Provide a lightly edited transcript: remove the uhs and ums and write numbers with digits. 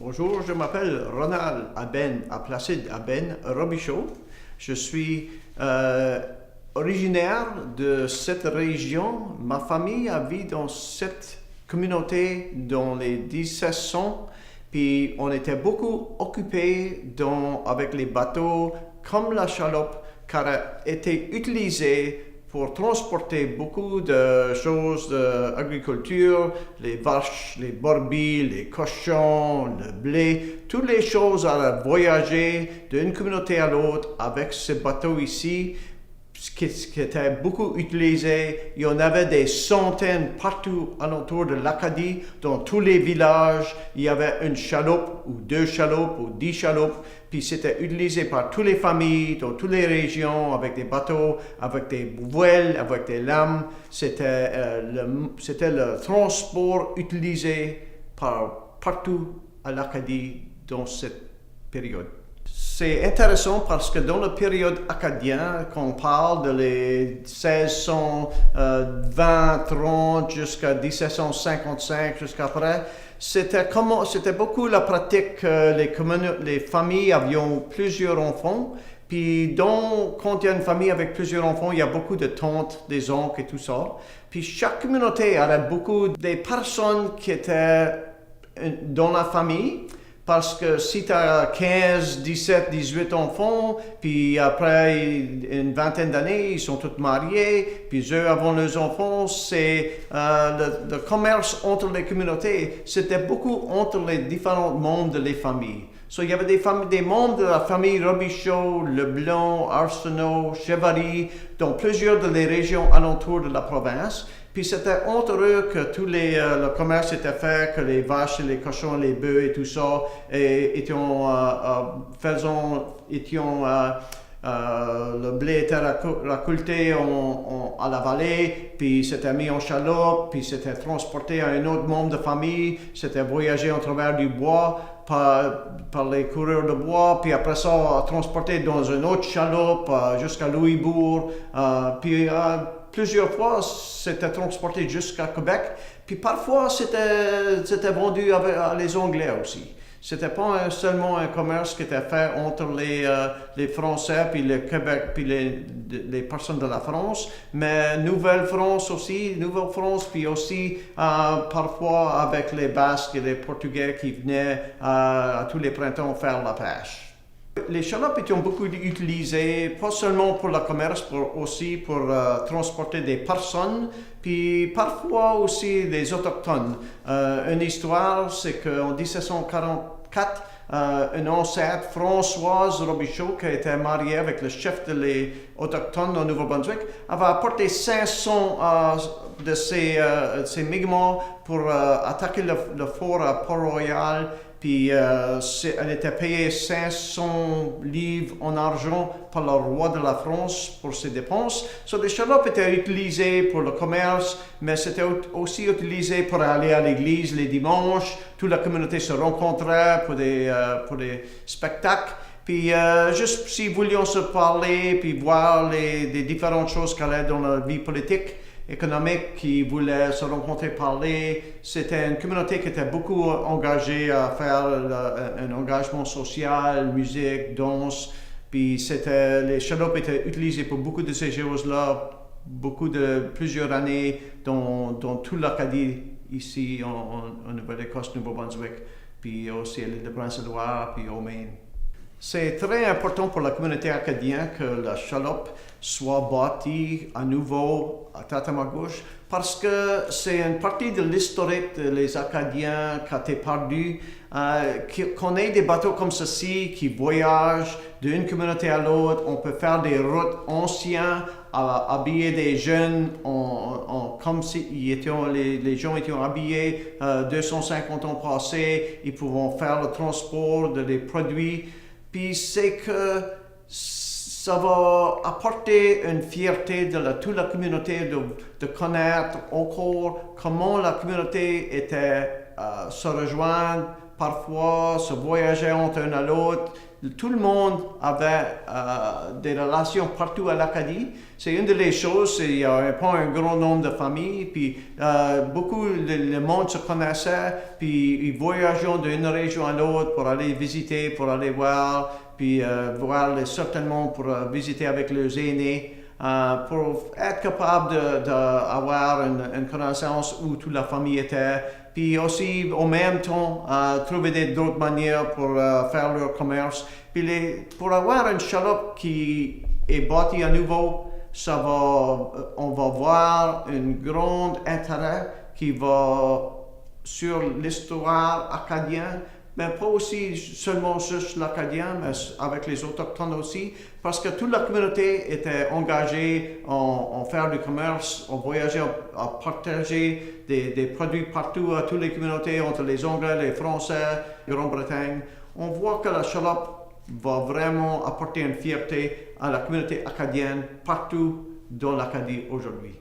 Bonjour, je m'appelle Ronald Aben, à Placide Aben, Robichaud. Je suis originaire de cette région. Ma famille a vécu dans cette communauté dans les 1700, puis on était beaucoup occupés avec les bateaux comme la chaloupe, car elle était utilisée pour transporter beaucoup de choses d'agriculture, les vaches, les brebis, les cochons, le blé, toutes les choses à voyager d'une communauté à l'autre avec ce bateau ici, qui était beaucoup utilisé. Il y en avait des centaines partout alentour de l'Acadie, dans tous les villages. Il y avait une chaloupe ou deux chaloupes ou 10 chaloupes. Puis c'était utilisé par toutes les familles, dans toutes les régions, avec des bateaux, avec des voiles, avec des lames. C'était le transport utilisé partout à l'Acadie dans cette période. C'est intéressant parce que dans la période acadienne, quand on parle de les 1620-30 jusqu'à 1755, jusqu'après, c'était beaucoup la pratique que les familles avaient plusieurs enfants. Puis quand il y a une famille avec plusieurs enfants, il y a beaucoup de tantes, des oncles et tout ça. Puis chaque communauté avait beaucoup de personnes qui étaient dans la famille. Parce que si tu as 15, 17, 18 enfants, puis après une vingtaine d'années, ils sont tous mariés, puis eux avant leurs enfants, c'est le commerce entre les communautés, c'était beaucoup entre les différents membres des familles. So, il y avait des membres de la famille Robichaud, Leblanc, Arsenault, Chevary, dans plusieurs des régions alentours de la province. Puis c'était entre eux que le commerce était fait, que les vaches, les cochons, les bœufs et tout ça étaient le blé était récolté à la vallée, puis c'était mis en chaloupe, puis c'était transporté à un autre membre de famille, c'était voyagé en travers du bois par les coureurs de bois, puis après ça transporté dans une autre chaloupe jusqu'à Louisbourg, puis plusieurs fois, c'était transporté jusqu'à Québec, puis parfois c'était vendu à les Anglais aussi. C'était pas seulement un commerce qui était fait entre les Français puis le Québec puis les personnes de la France, mais Nouvelle-France aussi, puis aussi parfois avec les Basques et les Portugais qui venaient à tous les printemps faire la pêche. Les chaloupes étaient beaucoup utilisées, pas seulement pour le commerce, aussi pour transporter des personnes, puis parfois aussi des autochtones. Une histoire, c'est qu'en 1744, un ancêtre, Françoise Robichaud, qui était mariée avec le chef des autochtones au Nouveau-Brunswick, avait apporté 500 de ces migrants pour attaquer le fort à Port-Royal. Puis elle était payée 500 livres en argent par le roi de la France pour ses dépenses. Les chaloupes étaient utilisées pour le commerce, mais c'était aussi utilisé pour aller à l'église les dimanches. Toute la communauté se rencontrait pour des spectacles. Puis juste si voulions se parler, puis voir des différentes choses qu'elle a dans la vie politique, économique, qui voulaient se rencontrer, parler. C'était une communauté qui était beaucoup engagée à faire un engagement social, musique, danse. Puis les chaloupes étaient utilisées pour beaucoup de ces choses-là, plusieurs années dans toute l'Acadie, ici en Nouvelle-Écosse, Nouveau-Brunswick, puis aussi à l'île de Prince-Édouard, puis au Maine. C'est très important pour la communauté acadienne que la chaloupe soit bâtie à nouveau à Tatamagouche parce que c'est une partie de l'historique des Acadiens qui a été perdue. Qu'on ait des bateaux comme ceci qui voyagent d'une communauté à l'autre, on peut faire des routes anciennes, habiller des jeunes comme si les gens étaient habillés 250 ans passés, ils pouvaient faire le transport des produits. Puis c'est que ça va apporter une fierté de toute la communauté de connaître encore comment la communauté était se rejoindre, parfois se voyager entre un à l'autre, tout le monde avait des relations partout à l'Acadie. C'est une des choses, il n'y a pas un grand nombre de familles, puis beaucoup le monde se connaissait, puis ils voyageaient d'une région à l'autre pour aller visiter, pour aller voir, puis certainement pour visiter avec leurs aînés. Pour être capable d'avoir une connaissance où toute la famille était, puis aussi en même temps trouver d'autres manières pour faire leur commerce. Puis pour avoir une chaloupe qui est bâtie à nouveau, on va voir un grand intérêt qui va sur l'histoire acadienne, mais pas aussi seulement juste l'Acadien, mais avec les Autochtones aussi, parce que toute la communauté était engagée en faire du commerce, en voyager, à partager des produits partout, à toutes les communautés, entre les Anglais, les Français, la Grande-Bretagne. On voit que la chaloupe va vraiment apporter une fierté à la communauté acadienne partout dans l'Acadie aujourd'hui.